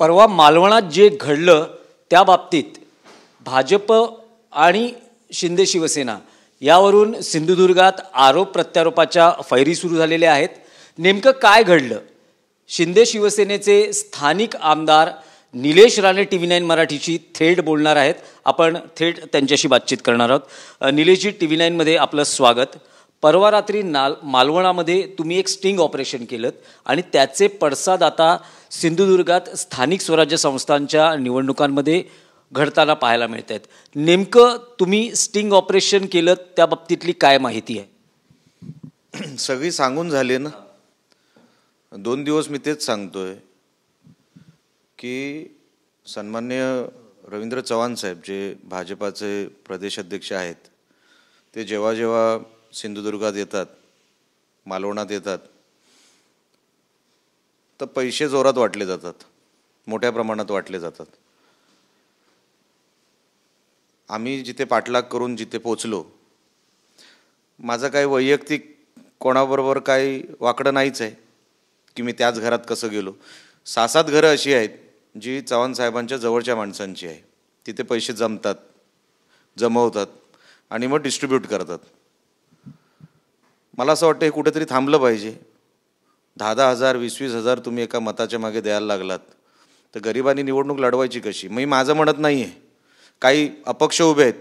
परवा मालवणात जे घडलं त्या बाबतीत भाजप आणि शिंदे शिवसेना यावरून सिंधुदुर्गात आरोप प्रत्यारोपाच्या फैरी सुरू झालेल्या आहेत. नेमकं काय घडलं? शिंदे शिवसेनेचे स्थानिक आमदार निलेश राणे TV9 मराठीशी थेट बोलणार आहेत. आपण थेट त्यांच्याशी बातचीत करणार आहोत. निलेशजी, TV9 मध्ये आपलं स्वागत. परवा रात्री मालवणामध्ये तुम्ही एक स्टिंग ऑपरेशन केलं आणि त्याचे पडसाद आता सिंधुदुर्गात स्थानिक स्वराज्य संस्थांच्या निवडणुकांमध्ये घडताना पाहायला मिळत आहेत. नेमकं तुम्ही स्टिंग ऑपरेशन केलं त्या बाबतीतली काय माहिती आहे? सगळी सांगून झाली ना. 2 दिवस मी तेच सांगतोय की सन्माननीय रवींद्र चव्हाण साहेब जे भाजपाचे प्रदेश अध्यक्ष आहेत, ते जेव्हा जेव्हा सिंधुदुर्गात येतात, मालवणात येतात, तर पैसे जोरात वाटले जातात, मोठ्या प्रमाणात वाटले जातात. आम्ही जिथे पाठलाग करून जिथे पोचलो, माझं काही वैयक्तिक कोणाबरोबर काही वाकडं नाहीच आहे की मी त्याच घरात कसं गेलो. 6-7 घरं अशी आहेत जी चव्हाण साहेबांच्या जवळच्या माणसांची आहे. तिथे पैसे जमवतात आणि मग डिस्ट्रीब्यूट करतात. मला असं वाटतं हे कुठेतरी थांबलं पाहिजे. 10-10 हजार 20-20 हजार तुम्ही एका मताच्या मागे द्यायला लागलात तर गरिबांनी निवडणूक लढवायची कशी? मी माझं म्हणत नाही आहे. काही अपक्ष उभे आहेत,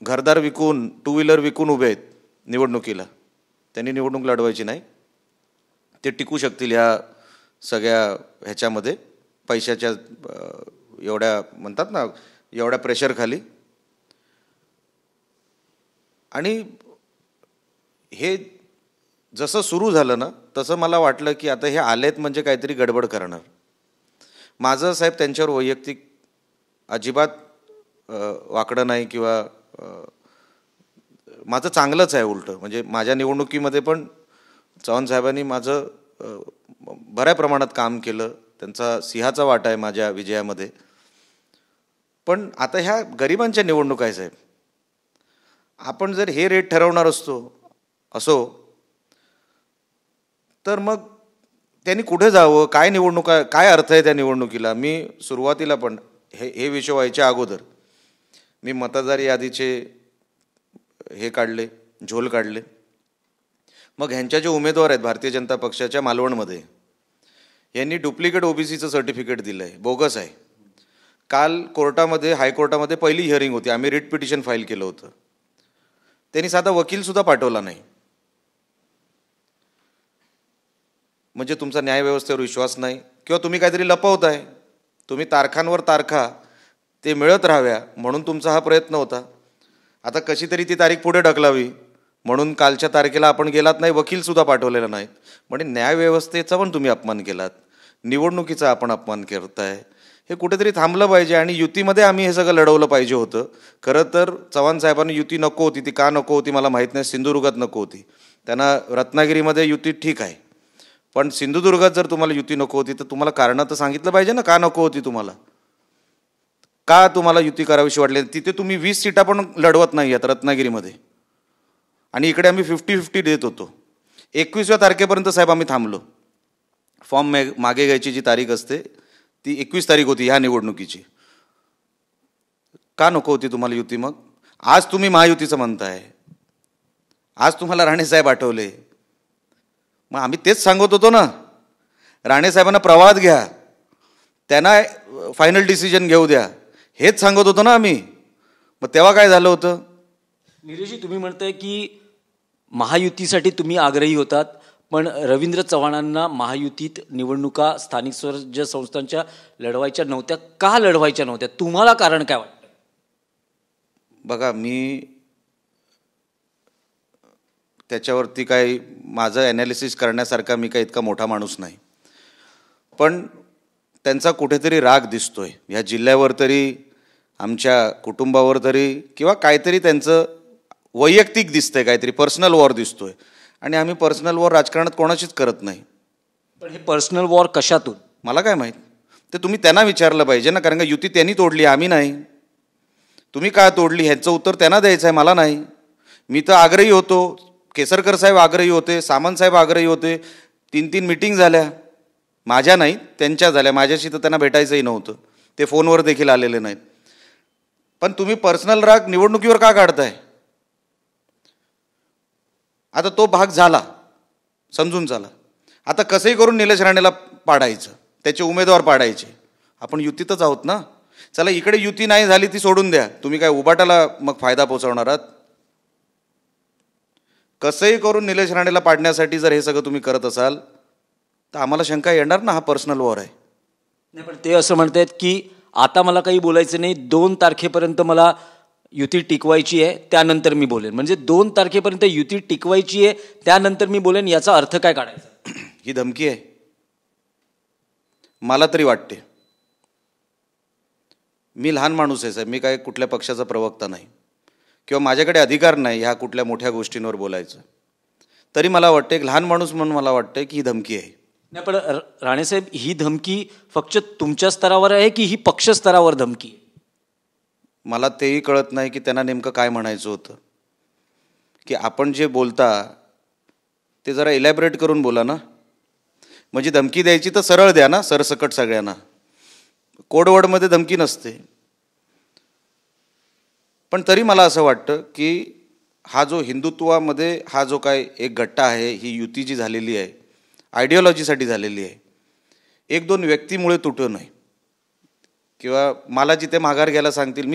घरदार विकून, 2 व्हीलर विकून उभे आहेत निवडणुकीला. त्यांनी निवडणूक लढवायची नाही. ते टिकू शकतील ह्या सगळ्या ह्याच्यामध्ये, पैशाच्या एवढ्या म्हणतात ना, एवढ्या प्रेशरखाली. आणि हे जसं सुरू झालं ना, तसं मला वाटलं की आता हे आलेत म्हणजे काहीतरी गडबड करणार. माझं साहेब त्यांच्यावर वैयक्तिक अजिबात वाकडं नाही किंवा माझं चांगलंच आहे. उलटं म्हणजे माझ्या निवडणुकीमध्ये पण चव्हाण साहेबांनी माझं बऱ्या प्रमाणात काम केलं. त्यांचा सिंहाचा वाटा आहे माझ्या विजयामध्ये. पण आता ह्या गरिबांच्या निवडणुका आहे साहेब. आपण जर हे रेट ठरवणार असो तर मग त्यांनी कुठे जावं? काय निवडणुका, काय अर्थ आहे त्या निवडणुकीला? मी सुरुवातीला पण हे विषय व्हायच्या अगोदर मी मतदार यादीचे हे काढले, झोल काढले. मग ह्यांच्या जे उमेदवार आहेत भारतीय जनता पक्षाच्या मालवणमध्ये, यांनी डुप्लिकेट OBCचं सर्टिफिकेट दिलं आहे, बोगस आहे. काल कोर्टामध्ये, हायकोर्टामध्ये पहिली हिअरिंग होती. आम्ही रिट पिटिशन फाईल केलं होतं. त्यांनी साधा वकीलसुद्धा पाठवला नाही. म्हणजे तुमचा न्यायव्यवस्थेवर विश्वास नाही किंवा तुम्ही काहीतरी लपवताय. तुम्ही तारखांवर तारखा ते मिळत राहाव्या म्हणून तुमचा हा प्रयत्न होता. आता कशी तरी ती तारीख पुढे ढकलावी म्हणून कालच्या तारखेला आपण गेलात नाही, वकीलसुद्धा पाठवलेला नाहीत. म्हणजे न्यायव्यवस्थेचा पण तुम्ही अपमान केलात, निवडणुकीचा आपण अपमान करताय. हे कुठेतरी थांबलं पाहिजे. आणि युतीमध्ये आम्ही हे सगळं लढवलं पाहिजे होतं. खरं तर चव्हाण साहेबांनी युती नको होती. ती का नको होती मला माहीत नाही. सिंधुदुर्गात नको होती. त्यांना रत्नागिरीमध्ये युती ठीक आहे, पण सिंधुदुर्गात जर तुम्हाला युती नको होती तर तुम्हाला कारणं तर सांगितलं पाहिजे ना, का नको होती तुम्हाला, का तुम्हाला युती करावीशी वाटली. तिथे तुम्ही 20 सीटा पण लढवत नाही आहेत रत्नागिरीमध्ये, आणि इकडे आम्ही 50-50 देत होतो. 21व्या तारखेपर्यंत साहेब आम्ही थांबलो. फॉर्म मागे घ्यायची जी तारीख असते ती 21 तारीख होती ह्या निवडणुकीची. का नको होती तुम्हाला युती? मग आज तुम्ही महायुतीचं म्हणताय, आज तुम्हाला राणेसाहेब आठवले. मग आम्ही तेच सांगत होतो ना, राणेसाहेबांना प्रवाहात घ्या, त्यांना फायनल डिसिजन घेऊ द्या, हेच सांगत होतो ना आम्ही. मग तेव्हा काय झालं होतं? निलेशजी, तुम्ही म्हणताय की महायुतीसाठी तुम्ही आग्रही होतात, पण रवींद्र चव्हाणांना महायुतीत निवडणुका स्थानिक स्वराज्य संस्थांच्या लढवायच्या नव्हत्या. का लढवायच्या नव्हत्या? तुम्हाला कारण काय वाटतं? बघा, मी त्याच्यावरती काही माझं ॲनालिसिस करण्यासारखा मी काही इतका मोठा माणूस नाही. पण त्यांचा कुठेतरी राग दिसतोय ह्या जिल्ह्यावर तरी, आमच्या कुटुंबावर तरी, किंवा काहीतरी त्यांचं वैयक्तिक दिसतंय, काहीतरी पर्सनल वॉर दिसतोय. आणि आम्ही पर्सनल वॉर राजकारणात कोणाशीच करत नाही. पण हे पर्सनल वॉर कशातून मला काय माहीत? ते तुम्ही त्यांना विचारलं पाहिजे ना, कारण का युती त्यांनी तोडली, आम्ही नाही. तुम्ही का तोडली ह्याचं उत्तर त्यांना द्यायचं आहे, मला नाही. मी तर आग्रही होतो, केसरकर साहेब आग्रही होते, सामंत साहेब आग्रही होते, 3-3 मीटिंग झाल्या. माझ्या नाही, त्यांच्या झाल्या. माझ्याशी तर त्यांना भेटायचंही नव्हतं, ते फोनवर देखील आलेले नाहीत. पण तुम्ही पर्सनल राग निवडणुकीवर का काढताय? आता तो भाग झाला, समजून चला. आता कसंही करून निलेश राणेला पाडायचं, त्याचे उमेदवार पाडायचे. आपण युतीतच आहोत ना. चला, इकडे युती नाही झाली ती सोडून द्या, तुम्ही काय उबाटाला मग फायदा पोचवणार आहात? कसंही करून निलेश राणेला पाडण्यासाठी जर हे सगळं तुम्ही करत असाल तर आम्हाला शंका येणार ना, हा पर्सनल वॉर आहे. नाही, पण ते असं म्हणतात की आता मला काही बोलायचं नाही, 2 तारखेपर्यंत मला युती टिकवायची आहे, त्यानंतर मी बोलेन. म्हणजे 2 तारखेपर्यंत युती टिकवायची आहे, त्यानंतर मी बोलेन, याचा अर्थ काय काढायचा? ही धमकी आहे, मला तरी वाटते. मी लहान माणूस आहे साहेब, मी काय कुठल्या पक्षाचा प्रवक्ता नाही किंवा माझ्याकडे अधिकार नाही ह्या कुठल्या मोठ्या गोष्टींवर बोलायचं. तरी मला वाटते, एक लहान माणूस म्हणून मला वाटते की ही धमकी आहे. नाही, पण राणेसाहेब, ही धमकी फक्त तुमच्या स्तरावर आहे की ही पक्ष स्तरावर धमकी आहे? मला तेही कळत नाही की त्यांना नेमकं काय म्हणायचं होतं. की आपण जे बोलता ते जरा इलॅबरेट करून बोला ना. म्हणजे धमकी द्यायची तर सरळ द्या ना, सरसकट सगळ्यांना. कोडवर्डमध्ये धमकी नसते. पण तरी मला असं वाटतं की हा जो हिंदुत्वामध्ये हा जो काय एक गट्टा आहे, ही युती जी झालेली आहे आयडिओलॉजीसाठी झालेली आहे, 1-2 व्यक्तीमुळे तुटू नये. किंवा मला जिथे माघार घ्यायला सांगतील,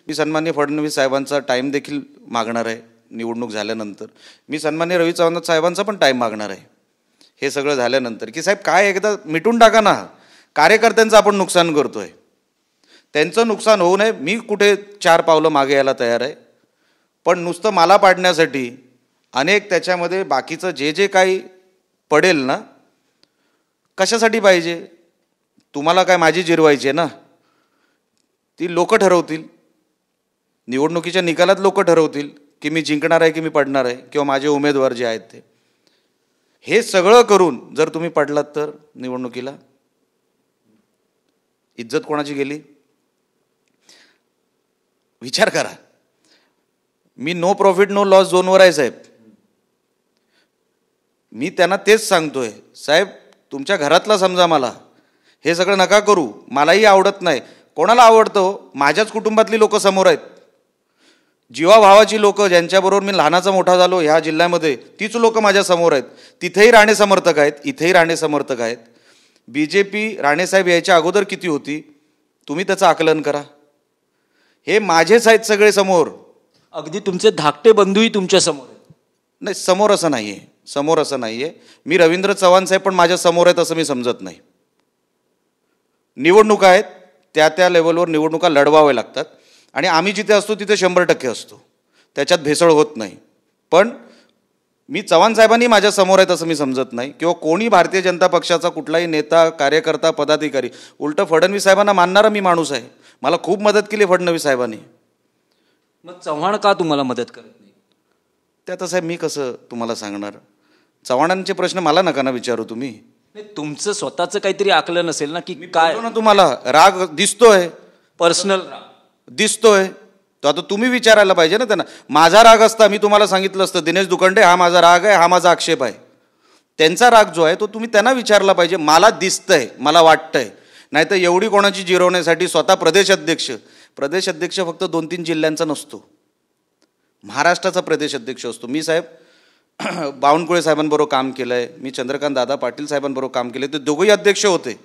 मी सन्माननीय फडणवीस साहेबांचा टाईम देखील मागणार आहे. निवडणूक झाल्यानंतर मी सन्माननीय रवी चव्हाण साहेबांचा पण टाईम मागणार आहे. हे सगळं झाल्यानंतर की साहेब काय एकदा मिटून टाका ना. कार्यकर्त्यांचं आपण नुकसान करतोय, त्यांचं नुकसान होऊ नये. मी कुठे 4 पावलं मागे यायला तयार आहे. पण नुसतं मला पाडण्यासाठी अनेक त्याच्यामध्ये बाकीचं जे जे काही पडेल ना, कशासाठी पाहिजे? तुम्हाला काय माझी जिरवायची आहे ना, ती लोक ठरवतील. निवडणुकीच्या निकालात लोक ठरवतील की मी जिंकणार आहे की मी पडणार आहे, किंवा माझे उमेदवार जे आहेत ते. हे सगळं करून जर तुम्ही पडलात तर निवडणुकीला इज्जत कोणाची गेली? विचार करा. मी नो प्रॉफिट नो लॉस झोनवर आहे साहेब. मी त्यांना तेच सांगतोय, साहेब तुमच्या घरातला समजा, मला हे सगळं नका करू. मलाही आवडत नाही. कोणाला आवडतं? माझ्याच कुटुंबातली लोक समोर आहेत, जीवाभावाची लोक, ज्यांच्याबरोबर मी लहानाचा मोठा झालो ह्या जिल्ह्यामध्ये, तीच लोक माझ्या समोर आहेत. तिथेही राणे समर्थक आहेत, इथेही राणे समर्थक आहेत. BJP राणेसाहेब यायच्या अगोदर किती होती तुम्ही त्याचं आकलन करा. हे माझेच आहेत सगळे समोर. अगदी तुमचे धाकटे बंधूही तुमच्या समोर आहेत. नाही, समोर असं नाही आहे, समोर असं नाही आहे. मी रवींद्र चव्हाण साहेब पण माझ्या समोर आहेत असं मी समजत नाही. निवडणुका आहेत, त्या लेवलवर निवडणुका लढवाव्या लागतात. आणि आम्ही जिथे असतो तिथे 100% असतो, त्याच्यात भेसळ होत नाही. पण मी चव्हाण साहेबांनी माझ्या समोर आहेत असं मी समजत नाही, किंवा कोणी भारतीय जनता पक्षाचा कुठलाही नेता, कार्यकर्ता, पदाधिकारी. उलट फडणवीस साहेबांना मानणारा मी माणूस आहे. मला खूप मदत केली फडणवीस साहेबांनी. मग चव्हाण का तुम्हाला मदत करत नाही? ते आता साहेब मी कसं तुम्हाला सांगणार? चव्हाणांचे प्रश्न मला नका ना विचारू तुम्ही. नाही, तुमचं स्वतःचं काहीतरी आकलन असेल ना, की काय ना. तुम्हाला राग दिसतोय, पर्सनल दिसतोय, तो आता तुम्ही विचारायला पाहिजे ना त्यांना. माझा राग असता मी तुम्हाला सांगितलं असतं, दिनेश दुखंडे हा माझा राग आहे, हा माझा आक्षेप आहे. त्यांचा राग जो आहे तो तुम्ही त्यांना विचारला पाहिजे. मला दिसतंय, मला वाटतंय. नाही तर एवढी कोणाची जिरवण्यासाठी स्वतः प्रदेश अध्यक्ष फक्त 2-3 जिल्ह्यांचा नसतो, महाराष्ट्राचा प्रदेश अध्यक्ष असतो. मी साहेब बावनकुळे साहेबांबरोबर काम केलं आहे, मी चंद्रकांत दादा पाटील साहेबांबरोबर काम केलं. ते दोघंही अध्यक्ष होते.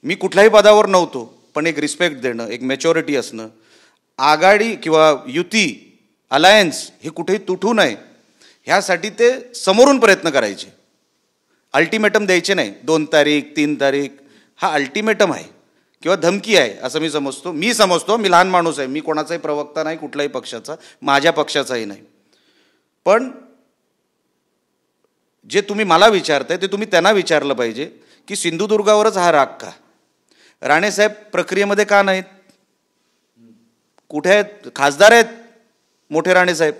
मी कुठल्याही पदावर नव्हतो, पण एक रिस्पेक्ट देणं, एक मॅच्युरिटी असणं, आघाडी किंवा युती, अलायन्स हे कुठेही तुटू नये ह्यासाठी ते समोरून प्रयत्न करायचे. अल्टिमेटम द्यायचे नाही. 2 तारीख 3 तारीख हा अल्टिमेटम आहे किंवा धमकी आहे असं मी समजतो. मी लहान माणूस आहे, मी कोणाचाही प्रवक्ता नाही कुठल्याही पक्षाचा, माझ्या पक्षाचाही नाही. पण जे तुम्ही मला विचारताय ते तुम्ही त्यांना विचारलं पाहिजे की सिंधुदुर्गावरच हा राग का? राणेसाहेब प्रक्रियेमध्ये का नाहीत? कुठे आहेत? खासदार आहेत मोठे राणेसाहेब.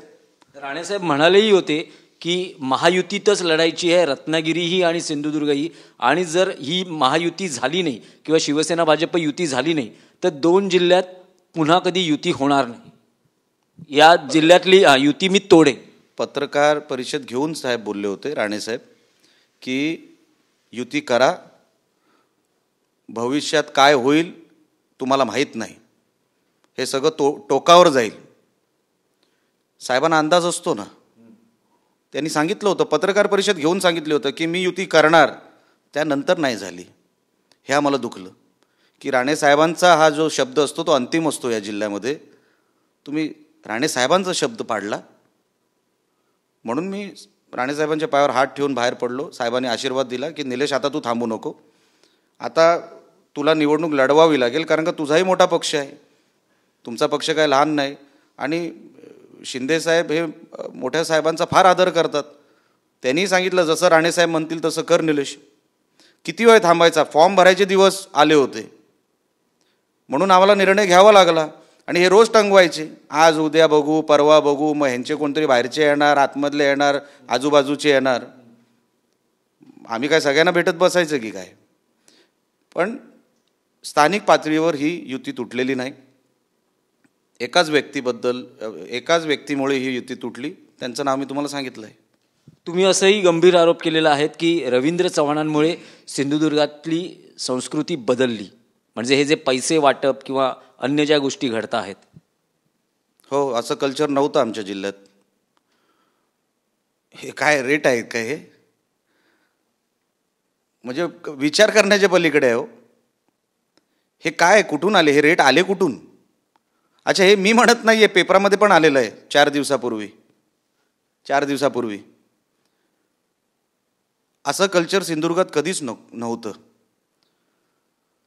राणेसाहेब म्हणालेही होते की महायुतीतच लढायची आहे, रत्नागिरीही आणि सिंधुदुर्गही. आणि जर ही महायुती झाली नाही किंवा शिवसेना भाजप युती झाली नाही तर 2 जिल्ह्यात पुन्हा कधी युती होणार नाही. या जिल्ह्यातली युती मी तोडे. पत्रकार परिषद घेऊन साहेब बोलले होते राणेसाहेब की युती करा, भविष्यात काय होईल तुम्हाला माहीत नाही, हे सगळं टोकावर जाईल. साहेबांना अंदाज असतो ना. त्यांनी सांगितलं होतं, पत्रकार परिषद घेऊन सांगितलं होतं की मी युती करणार, त्यानंतर नाही झाली. हे आम्हाला दुखलं की राणेसाहेबांचा हा जो शब्द असतो तो अंतिम असतो या जिल्ह्यामध्ये. तुम्ही राणेसाहेबांचा शब्द पाडला. म्हणून मी राणेसाहेबांच्या पायावर हात ठेवून बाहेर पडलो. साहेबांनी आशीर्वाद दिला की निलेश, आता तू थांबू नको, आता तुला निवडणूक लढवावी लागेल, कारण का तुझाही मोठा पक्ष आहे, तुमचा पक्ष काय लहान नाही. आणि शिंदेसाहेब हे मोठ्या साहेबांचा फार आदर करतात. त्यांनी सांगितलं जसं राणेसाहेब म्हणतील तसं कर निलेश. किती वेळ थांबायचा, फॉर्म भरायचे दिवस आले होते, म्हणून आम्हाला निर्णय घ्यावा लागला. आणि हे रोज टंगवायचे, आज उद्या बघू, परवा बघू, मग ह्यांचे कोणतरी बाहेरचे येणार, आतमधले येणार, आजूबाजूचे येणार. आम्ही काय सगळ्यांना भेटत बसायचं की काय? पण स्थानिक पातळीवर ही युती तुटलेली नाही. एकाच व्यक्तीमुळे ही युती तुटली. त्यांचं नाव मी तुम्हाला सांगितलं आहे. तुम्ही असंही गंभीर आरोप केलेला आहे की रवींद्र चव्हाणांमुळे सिंधुदुर्गातली संस्कृती बदलली, म्हणजे हे जे पैसे वाटप किंवा अन्य ज्या गोष्टी घडत आहेत. हो, असं कल्चर नव्हतं आमच्या जिल्ह्यात. हे काय रेट आहेत काय? हे म्हणजे विचार करण्याच्या पलीकडे आहे हो. हे काय, कुठून आले हे रेट? आले कुठून? अच्छा, हे मी म्हणत नाही आहे, पेपरामध्ये पण आलेलं आहे 4 दिवसापूर्वी. असं कल्चर सिंधुदुर्गात कधीच नव्हतं.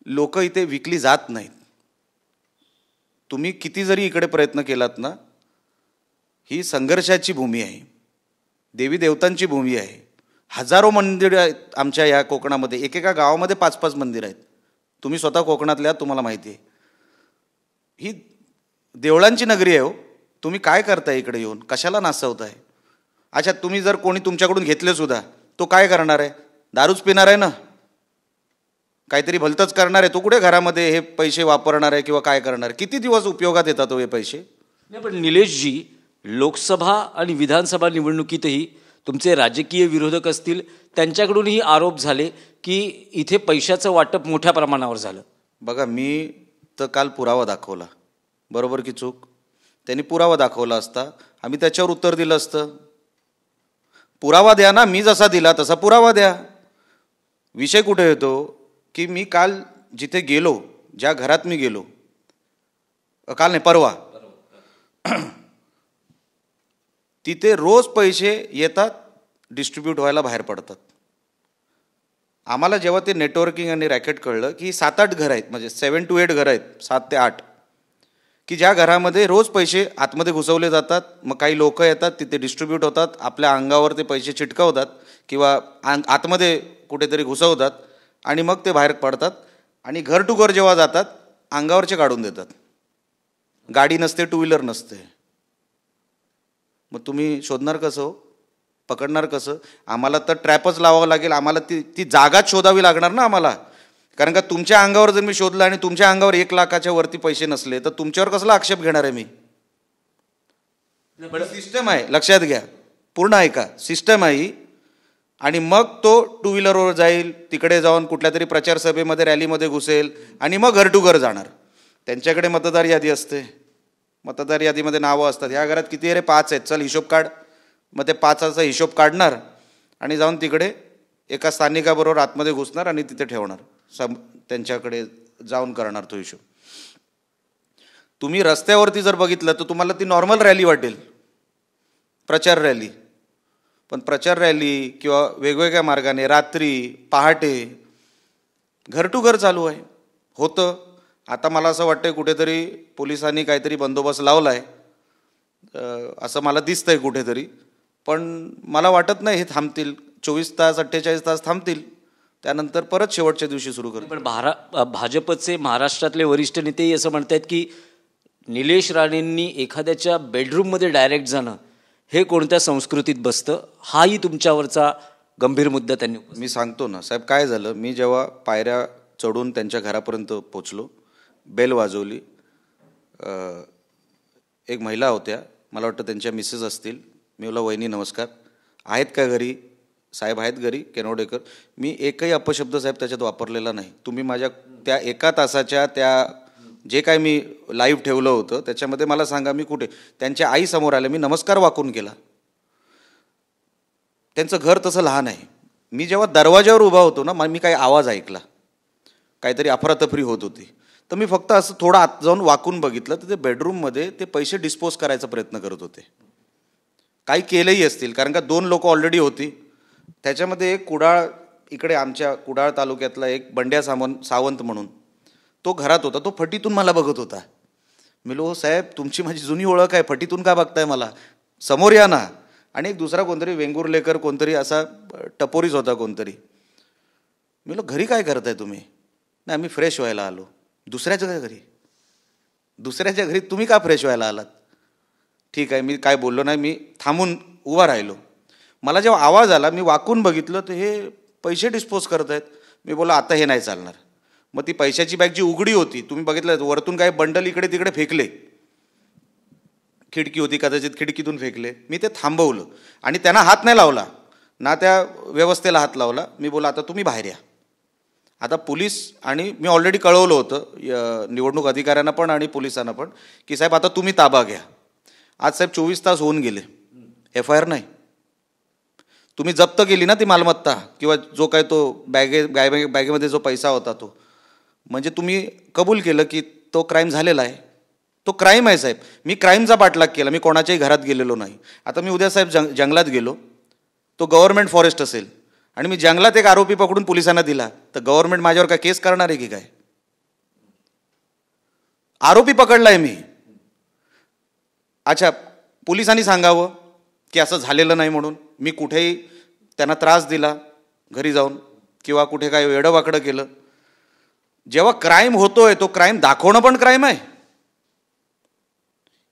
लोक इथे विकली जात नाहीत. तुम्ही किती जरी इकडे प्रयत्न केलात ना, ही संघर्षाची भूमी आहे, देवी देवतांची भूमी आहे. हजारो मंदिरं आहेत आमच्या या कोकणामध्ये. एकेका गावामध्ये 5-5 मंदिर आहेत. तुम्ही स्वतः कोकणातल्या, तुम्हाला माहिती आहे. ही देवळांची नगरी आहे हो. तुम्ही काय करताय इकडे येऊन? कशाला नाचवताय? अच्छा, तुम्ही जर कोणी तुमच्याकडून घेतले सुद्धा, तो काय करणार आहे? दारूच पिणार आहे ना, काहीतरी भलतंच करणार आहे. तो कुठे घरामध्ये हे पैसे वापरणार आहे किंवा काय करणार? किती दिवस उपयोगात येतात हे पैसे? नाही, पण निलेशजी, लोकसभा आणि विधानसभा निवडणुकीतही तुमचे राजकीय विरोधक असतील, त्यांच्याकडूनही आरोप झाले की इथे पैशाचं वाटप मोठ्या प्रमाणावर झालं. बघा, मी तर काल पुरावा दाखवला, बरोबर की चूक? त्यांनी पुरावा दाखवला असता आम्ही त्याच्यावर उत्तर दिलं असतं. पुरावा द्या ना, मी जसा दिला तसा पुरावा द्या. विषय कुठे येतो की मी काल जिथे गेलो, ज्या घरात मी गेलो, काल नाही परवा, तिथे रोज पैसे येतात, डिस्ट्रीब्यूट व्हायला बाहेर पडतात. आम्हाला जेव्हा ते नेटवर्किंग आणि रॅकेट कळलं की 7-8 घरं आहेत, म्हणजे 7 to 8 घरं आहेत, 7 ते 8, की ज्या घरामध्ये रोज पैसे आतमध्ये घुसवले जातात. मग काही लोक येतात, तिथे डिस्ट्रीब्यूट होतात, आपल्या अंगावर ते पैसे चिटकवतात किंवा आतमध्ये कुठेतरी घुसवतात आणि मग ते बाहेर पडतात. आणि घर टू घर जेव्हा जातात, अंगावरचे काढून देतात. गाडी नसते, 2 व्हीलर नसते. मग तुम्ही शोधणार कसं हो? पकडणार कसं? आम्हाला तर ट्रॅपच लावावं लागेल. आम्हाला ती जागाच शोधावी लागणार ना आम्हाला. कारण का तुमच्या अंगावर जर मी शोधलं आणि तुमच्या अंगावर 1 लाखाच्या वरती पैसे नसले तर तुमच्यावर कसला आक्षेप घेणार आहे मी? सिस्टम आहे, लक्षात घ्या, पूर्ण ऐका. सिस्टम आहे. आणि मग तो 2 व्हीलरवर जाईल, तिकडे जाऊन कुठल्या तरी प्रचार सभेमध्ये, रॅलीमध्ये घुसेल आणि मग घर टू घर जाणार. त्यांच्याकडे मतदार यादी असते, मतदार यादीमध्ये नावं असतात. ह्या घरात किती आहे रे? 5 आहेत, चल हिशोब काढ. मग ते 5चा हिशोब काढणार आणि जाऊन तिकडे एका स्थानिकाबरोबर आतमध्ये घुसणार आणि तिथे ठेवणार. त्यांच्याकडे जाऊन करणार तो हिशोब. तुम्ही रस्त्यावरती जर बघितलं तर तुम्हाला ती नॉर्मल रॅली वाटेल, प्रचार रॅली. पण प्रचार रॅली किंवा वेगवेगळ्या मार्गाने रात्री पहाटे घर टू घर चालू आहे, होतं. आता मला असं वाटतंय कुठेतरी पोलिसांनी काहीतरी बंदोबस्त लावला आहे असं मला दिसतंय कुठेतरी. पण मला वाटत नाही हे थांबतील. 24 तास 48 तास थांबतील, त्यानंतर परत शेवटच्या दिवशी सुरू करतील. पण भाजपचे महाराष्ट्रातले वरिष्ठ नेतेही असं म्हणतात की निलेश राणेंनी एखाद्याच्या बेडरूममध्ये डायरेक्ट जाणं हे कोणत्या संस्कृतीत बसतं? हाही तुमच्यावरचा गंभीर मुद्दा त्यांनी. मी सांगतो ना साहेब, काय झालं, मी जेव्हा पायऱ्या चढून त्यांच्या घरापर्यंत पोचलो, बेल वाजवली. एक महिला होत्या, मला वाटतं त्यांच्या मिसेस असतील. मी बोला, वहिनी नमस्कार, आहेत का घरी? साहेब आहेत घरी केनवडेकर, मी एकही अपशब्द साहेब त्याच्यात वापरलेला नाही. तुम्ही माझ्या त्या 1 तासाच्या त्या जे काय मी लाईव्ह ठेवलं होतं त्याच्यामध्ये मला सांगा मी कुठे त्यांच्या आईसमोर आले, मी नमस्कार वाकून केला. त्यांचं घर तसं लहान आहे. मी जेव्हा दरवाजावर उभा होतो ना, मी काही आवाज ऐकला, काहीतरी अफरातफरी होत होती, तर मी फक्त असं थोडं आत जाऊन वाकून बघितलं तर ते बेडरूममध्ये ते पैसे डिस्पोज करायचा प्रयत्न करत होते. काही केलंही असतील, कारण का 2 लोक ऑलरेडी होती. त्याच्यामध्ये एक कुडाळ, इकडे आमच्या कुडाळ तालुक्यातला एक बंड्या सावंत म्हणून तो घरात होता. तो फटीतून मला बघत होता. मी लो साहेब तुमची माझी जुनी ओळख आहे, फटीतून का बघताय मला, समोर या ना. आणि एक दुसरा कोणतरी वेंगुर्लेकर कोणतरी असा टपोरीच होता कोणतरी. मी लो घरी काय करताय तुम्ही? नाही आम्ही फ्रेश व्हायला आलो. दुसऱ्याच्या घरी? दुसऱ्याच्या घरी तुम्ही का फ्रेश व्हायला आलात? ठीक आहे, मी काय बोललो नाही, मी थांबून उभा राहिलो. मला जेव्हा आवाज आला मी वाकून बघितलं तर हे पैसे डिस्पोज करत आहेत. मी बोललो आता हे नाही चालणार. मग ती पैशाची बॅग जी उघडी होती, तुम्ही बघितलं वरतून काय बंडल इकडे तिकडे फेकले, खिडकी होती कदाचित खिडकीतून फेकले. मी ते थांबवलं आणि त्यांना हात नाही लावला ना, त्या व्यवस्थेला हात लावला. मी बोला आता तुम्ही बाहेर या. आता पोलीस आणि मी ऑलरेडी कळवलं होतं निवडणूक अधिकाऱ्यांना पण आणि पोलिसांना पण की साहेब आता तुम्ही ताबा घ्या. आज साहेब 24 तास होऊन गेले, FIR नाही. तुम्ही जप्त केली ना ती मालमत्ता किंवा जो काय तो बॅगेमध्ये जो पैसा होता तो, म्हणजे तुम्ही कबूल केलं की तो क्राईम झालेला आहे. तो क्राईम आहे साहेब. मी क्राईमचा पाठलाग केला, मी कोणाच्याही घरात गेलेलो नाही. आता मी उद्या साहेब जंगलात गेलो, तो गव्हर्नमेंट फॉरेस्ट असेल आणि मी जंगलात एक आरोपी पकडून पोलिसांना दिला, तर गव्हर्नमेंट माझ्यावर काय केस करणार आहे की काय? आरोपी पकडलाय मी. अच्छा, पोलिसांनी सांगावं की असं झालेलं नाही म्हणून. मी कुठेही त्यांना त्रास दिला घरी जाऊन किंवा कुठे काय वेडंवाकडं केलं. जेव्हा क्राईम होतोय तो क्राईम दाखवणं पण क्राईम आहे.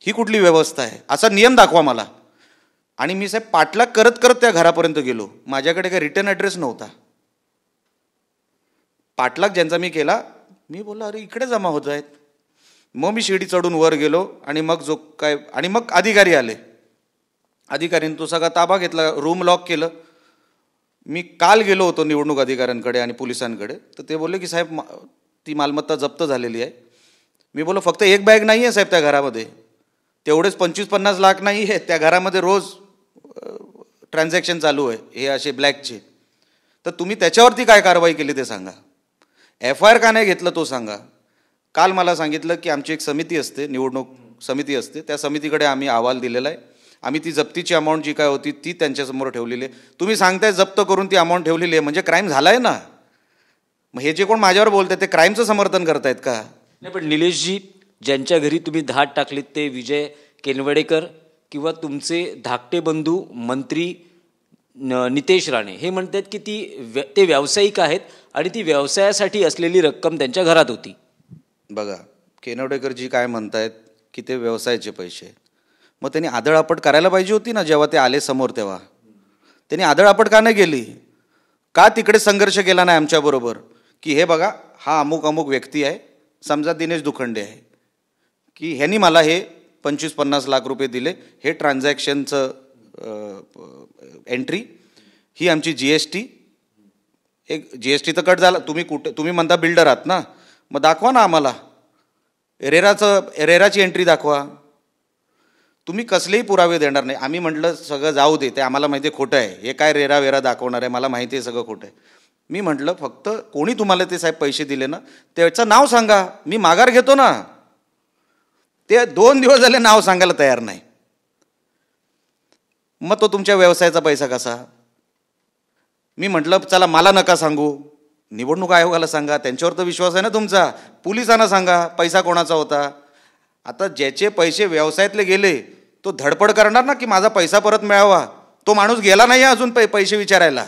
ही कुठली व्यवस्था आहे? असा नियम दाखवा मला. आणि मी साहेब पाठलाग करत करत त्या घरापर्यंत गेलो. माझ्याकडे काही रिटर्न ॲड्रेस नव्हता. पाठलाग ज्यांचा मी केला, मी बोललो अरे इकडे जमा होत आहेत. मग मी शिडी चढून वर गेलो आणि मग जो काय, आणि मग अधिकारी आले. अधिकाऱ्यांनी तो सगळा ताबा घेतला, रूम लॉक केलं. मी काल गेलो होतो निवडणूक अधिकाऱ्यांकडे आणि पोलिसांकडे, तर ते बोलले की साहेब ती मालमत्ता जप्त झालेली आहे. मी बोललो फक्त एक बॅग नाही आहे साहेब त्या घरामध्ये, तेवढेच 25-50 लाख नाही आहे त्या घरामध्ये, रोज ट्रान्झॅक्शन चालू आहे हे असे ब्लॅकचे. तर तुम्ही त्याच्यावरती काय कारवाई केली ते सांगा. FIR का नाही घेतलं तो सांगा. काल मला सांगितलं की आमची एक समिती असते, निवडणूक समिती असते, त्या समितीकडे आम्ही अहवाल दिलेला आहे. आम्ही ती जप्तीची अमाऊंट जी काय होती ती त्यांच्यासमोर ठेवलेली आहे. तुम्ही सांगताय जप्त करून ती अमाऊंट ठेवलेली आहे, म्हणजे क्राईम झाला आहे ना. मग हे जे कोण माझ्यावर बोलतात ते क्राईमचं समर्थन करतायत का? नाही, पण निलेशजी, ज्यांच्या घरी तुम्ही धाड टाकलीत ते विजय केनवडेकर किंवा तुमचे धाकटे बंधू मंत्री नितेश राणे हे म्हणतात की ते व्यावसायिक आहेत आणि ती व्यवसायासाठी असलेली रक्कम त्यांच्या घरात होती. बघा, केनवडेकरजी काय म्हणतायत की ते व्यवसायाचे पैसे. मग त्यांनी आदळआपट करायला पाहिजे होती ना जेव्हा ते आले समोर. तेव्हा त्यांनी आदळआपट का नाही केली? का तिकडे संघर्ष केला नाही आमच्याबरोबर की हे बघा हा अमुक अमुक व्यक्ती आहे, समजा दिनेश दुखंडे आहे, की ह्यांनी मला हे 25-50 लाख रुपये दिले, हे ट्रान्झॅक्शनचं एंट्री, ही आमची GST, एक GST तर कट झाला. तुम्ही म्हणता बिल्डर आहात ना, मग दाखवा ना आम्हाला रेराची एंट्री दाखवा. तुम्ही कसलेही पुरावे देणार नाही. आम्ही म्हटलं सगळं जाऊ दे, ते आम्हाला माहिती आहे खोटं आहे, हे काय रेरा दाखवणार आहे, मला माहिती आहे सगळं खोटं आहे. मी म्हटलं फक्त कोणी तुम्हाला ते साहेब पैसे दिले ना त्याचं नाव सांगा, मी माघार घेतो ना. ते 2 दिवस झाले नाव सांगायला तयार नाही. मग तो तुमच्या व्यवसायाचा पैसा कसा? मी म्हटलं चला मला नका सांगू, निवडणूक आयोगाला सांगा, त्यांच्यावर तर विश्वास आहे ना तुमचा. पोलिसांना सांगा पैसा कोणाचा होता. आता ज्याचे पैसे व्यवसायातले गेले तो धडपड करणार ना की माझा पैसा परत मिळावा. तो माणूस गेला नाही अजून पैसे विचारायला.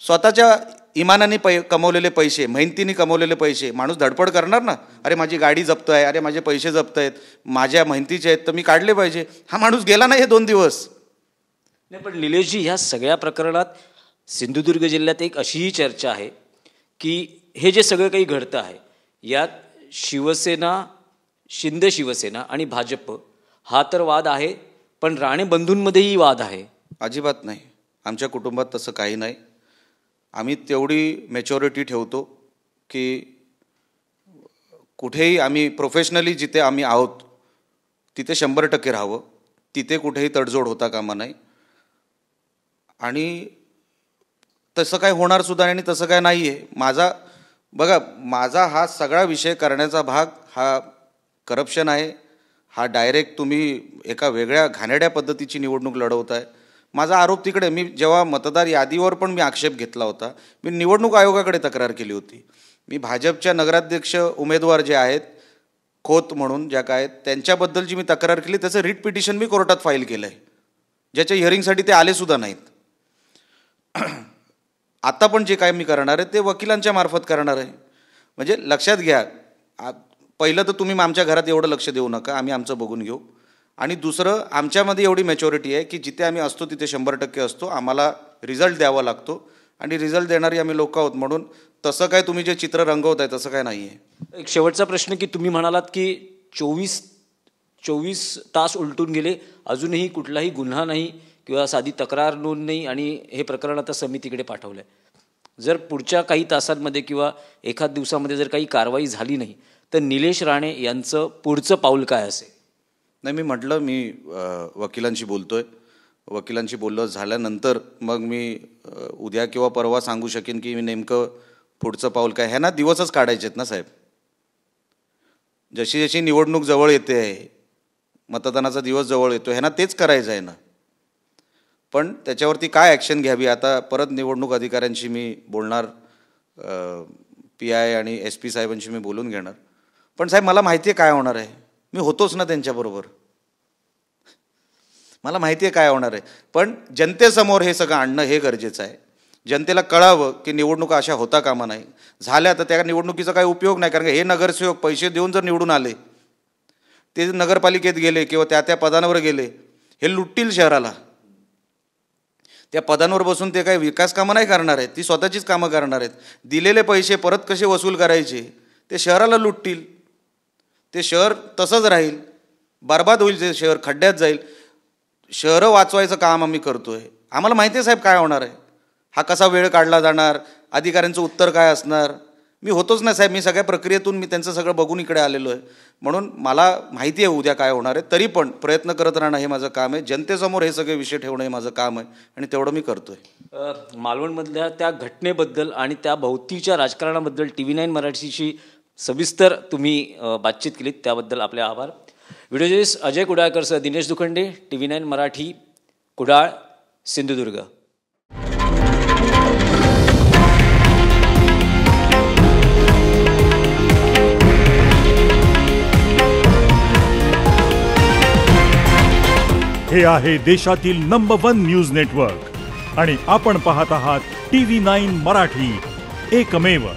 स्वतःच्या इमानाने कमवलेले पैसे, मेहनतीने कमवलेले पैसे माणूस धडपड करणार ना. अरे माझी गाडी जप्त आहे, अरे माझे पैसे जप्त आहेत, माझ्या मेहनतीचे आहेत, तर मी काढले पाहिजे. हा माणूस गेला नाही हे 2 दिवस. नाही, पण निलेशजी, ह्या सगळ्या प्रकरणात सिंधुदुर्ग जिल्ह्यात एक अशीही चर्चा आहे की हे जे सगळं काही घडतं आहे यात शिवसेना, शिंदे शिवसेना आणि भाजप हा तर वाद आहे, पण राणे बंधूंमध्येही वाद आहे. अजिबात नाही. आमच्या कुटुंबात तसं काही नाही. आम्ही तेवढी मॅच्युरिटी ठेवतो की कुठेही आम्ही प्रोफेशनली जिथे आम्ही आहोत तिथे 100% राहावं, तिथे कुठेही तडजोड होता कामा नाही. आणि तसं काय होणार सुद्धा नाही आणि तसं काय नाही आहे. माझा हा सगळा विषय करण्याचा भाग हा करप्शन आहे. हा डायरेक्ट तुम्ही एका वेगळ्या घाणेरड्या पद्धतीची निवडणूक लढवताय. माझा आरोप तिकडे, मी जेव्हा मतदार यादीवर पण मी आक्षेप घेतला होता, मी निवडणूक आयोगाकडे तक्रार केली होती. मी भाजपच्या नगराध्यक्ष उमेदवार जे आहेत खोत म्हणून ज्या काय त्यांच्याबद्दलची मी तक्रार केली. त्याचं रिट पिटिशन मी कोर्टात फाईल केलं आहे, ज्याच्या हिअरिंगसाठी ते आलेसुद्धा नाहीत. आता पण जे काय मी करणार आहे ते वकिलांच्या मार्फत करणार आहे. म्हणजे लक्षात घ्या, पहिलं तर तुम्ही आमच्या घरात एवढं लक्ष देऊ नका, आम्ही आमचं बघून घेऊ. आणि दुसरं, आमच्यामध्ये एवढी मॅच्युरिटी आहे की जिथे आम्ही असतो तिथे 100% असतो. आम्हाला रिझल्ट द्यावा लागतो आणि रिझल्ट देणारी आम्ही लोक आहोत. म्हणून तसं काय तुम्ही जे चित्र रंगवत आहे तसं काय नाही आहे. एक शेवटचा प्रश्न की तुम्ही म्हणालात की 24 तास उलटून गेले, अजूनही कुठलाही गुन्हा नाही किंवा साधी तक्रार नोंद नाही आणि हे प्रकरण आता समितीकडे पाठवलं आहे. जर पुढच्या काही तासांमध्ये किंवा एखाद दिवसामध्ये जर काही कारवाई झाली नाही तर निलेश राणे यांचं पुढचं पाऊल काय असेल? नाही, मी म्हटलं मी वकिलांशी बोलतोय. वकिलांशी बोललं झाल्यानंतर मग मी उद्या किंवा परवा सांगू शकेन की मी नेमकं पुढचं पाऊल काय. ह्या ना दिवसच काढायचे आहेत ना साहेब. जशी जशी निवडणूक जवळ येते आहे, मतदानाचा दिवस जवळ येतो, ह्यांना तेच करायचं आहे ना. पण त्याच्यावरती काय ॲक्शन घ्यावी आता परत निवडणूक अधिकाऱ्यांशी मी बोलणार, PI आणि SP साहेबांशी मी बोलून घेणार. पण साहेब मला माहिती आहे काय होणार आहे, मी होतोच ना त्यांच्याबरोबर, मला माहिती आहे काय होणार आहे. पण जनतेसमोर हे सगळं आणणं हे गरजेचं आहे. जनतेला कळावं की निवडणुका अशा होता कामा नाही. झाल्या तर त्या निवडणुकीचा काही उपयोग नाही. कारण हे नगरसेवक पैसे देऊन जर निवडून आले, ते नगरपालिकेत गेले किंवा त्या पदांवर गेले, हे लुटतील शहराला. त्या पदांवर बसून ते काही विकास कामं नाही करणार आहेत, ती स्वतःचीच कामं करणार आहेत. दिलेले पैसे परत कसे वसूल करायचे ते शहराला लुटतील. ते शहर तसंच राहील, बरबाद होईल, ते शहर खड्ड्यात जाईल. शहरं वाचवायचं काम आम्ही करतोय. आम्हाला माहिती आहे साहेब काय होणार आहे, हा कसा वेळ काढला जाणार, अधिकाऱ्यांचं उत्तर काय असणार. मी होतोच ना साहेब, मी सगळ्या प्रक्रियेतून मी त्यांचं सगळं बघून इकडे आलेलो आहे. म्हणून मला माहिती आहे उद्या काय होणार आहे. तरी पण प्रयत्न करत राहणं हे माझं काम आहे. जनतेसमोर हे सगळे विषय ठेवणं हे माझं काम आहे आणि तेवढं मी करतोय. मालवणमधल्या त्या घटनेबद्दल आणि त्या भोवतीच्या राजकारणाबद्दल TV9 मराठीशी सविस्तर तुम्ही बातचीत केलीत, त्याबद्दल आपले आभार. व्हिडिओ जर्नलिस्ट अजय कुडाळकरसह दिनेश दुखंडे, TV9 मराठी, कुडाळ, सिंधुदुर्ग. हे आहे देशातील नंबर 1 न्यूज नेटवर्क आणि आपण पाहत आहात TV9 मराठी, एकमेव.